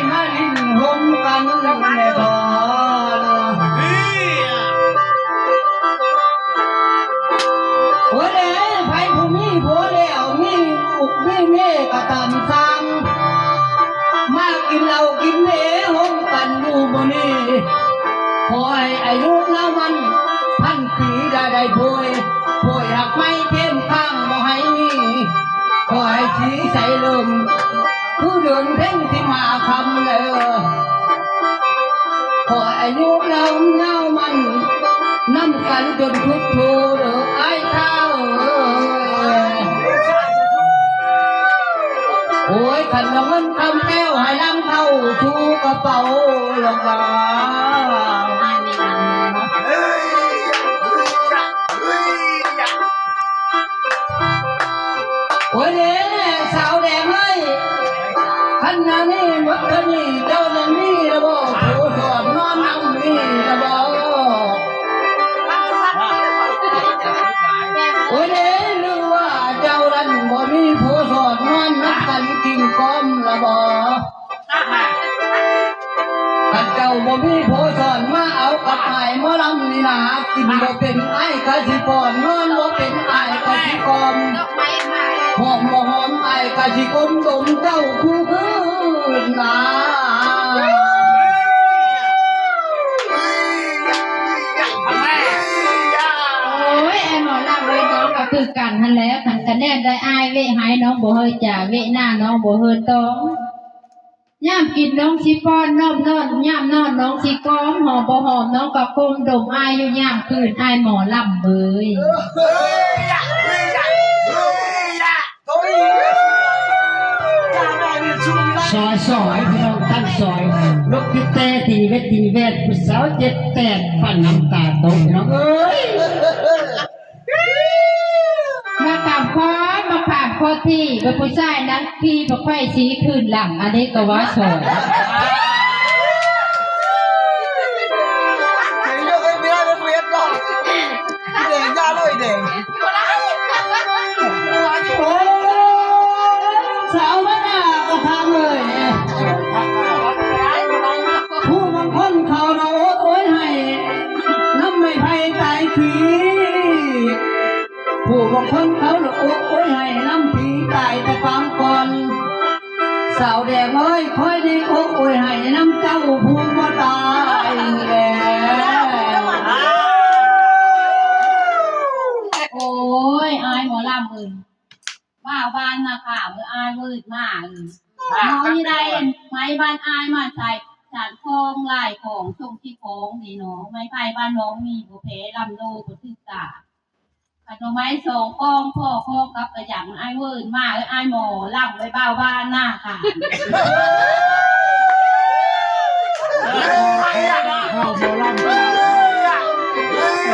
มาลิ้นหงกันในทอนโอ้ยเด้ไผผู้มีผัวแล้วมีลูกมีเมียก็ตามสั่งมากินเหล้ากินเบียร์หงกันอยู่บ่นี้ขอให้อายุเรามันพันปีได้โพยหักไม่เข้มข้างบ่ให้มีขอให้สีใสลมผู้เดินเพ่งที่มาคำเลยขออายุเราเงามันน้ำกันจนทุกทูเด้อไอ้เท้าโอ้ยขันละมันคำแก้วให้ลำเข้าชูกระเป๋าลงมาโอ้ยเนี่ยสาวแดงเลยขันนานี่วัดขันนี่เจ้านั่นนี่ระบอกผู้สอนนอนนั่งนี่ระบอกโอ้ยเนี่ยรู้ว่าเจ้านั่นบ่มีผู้สอนนอนนักกันกินก้อมระบอกขันเจ้าบ่มีผู้สอนมาเอากระต่ายมาลำนี่นะกินบ่เป็นไอ้กะสิปอนนอนบ่เป็นไอ้กะสิกอมหอมบ่หอมไอ้กะสิกลมดมเจ้าคู่คืนนาโอ้ยไอ้หมอลำเลยน้องก็คือกันทันแล้วขันกันแน่ได้อายเวหายน้องบ่เฮยจ่าเวหน้าน้องบ่เฮยต้องย่ามกินน้องสิป้อนน้อมนอนย่ามนอนน้องสิก้อมหอมบ่หอมน้องก็คงดมอายอยู่ย่ามคืนอายหมอลำเบยซอยพี่น้องท่านซอยลกที่แต่ตีเวทผู้สาวเจ็ดแปดปั่นน้ำตาตกน้องเอ้ยมาตามค้อนมาผ่านข้อที่เป็นผู้ชายนั้นพี่พระไฟสีคืนหลังอันนี้ก็ว่าสวยสาวมาหน้าก็ทำเลยผู้บางคนเขาเราโอ้ยให้น้ำไม่ไผ่ตายผีผู้บางคนเขาเราโอ้ยให้น้ำผีตายแต่ฟังก่อนสาวแดงเอ้ยค่อยดีโอ้ยให้น้ำเจ้าผู้มาตายแล้วโอ้ยอายหมอลำเลยว่าบ้านนะค่ะเมื่ออายมืดมากน้องนี่ได้ไม้บ้านอายมาใส่สารคลองลายของทรงที่โค้งนี่เนาะไม้ไผ่บ้านน้องมีบุเพลำโลบุตรตาขนมไม้สองกองพ่อข้อกับกระยังอายมืดมากอายหมอลำไปบ้าบ้านหน้าค่ะหมอ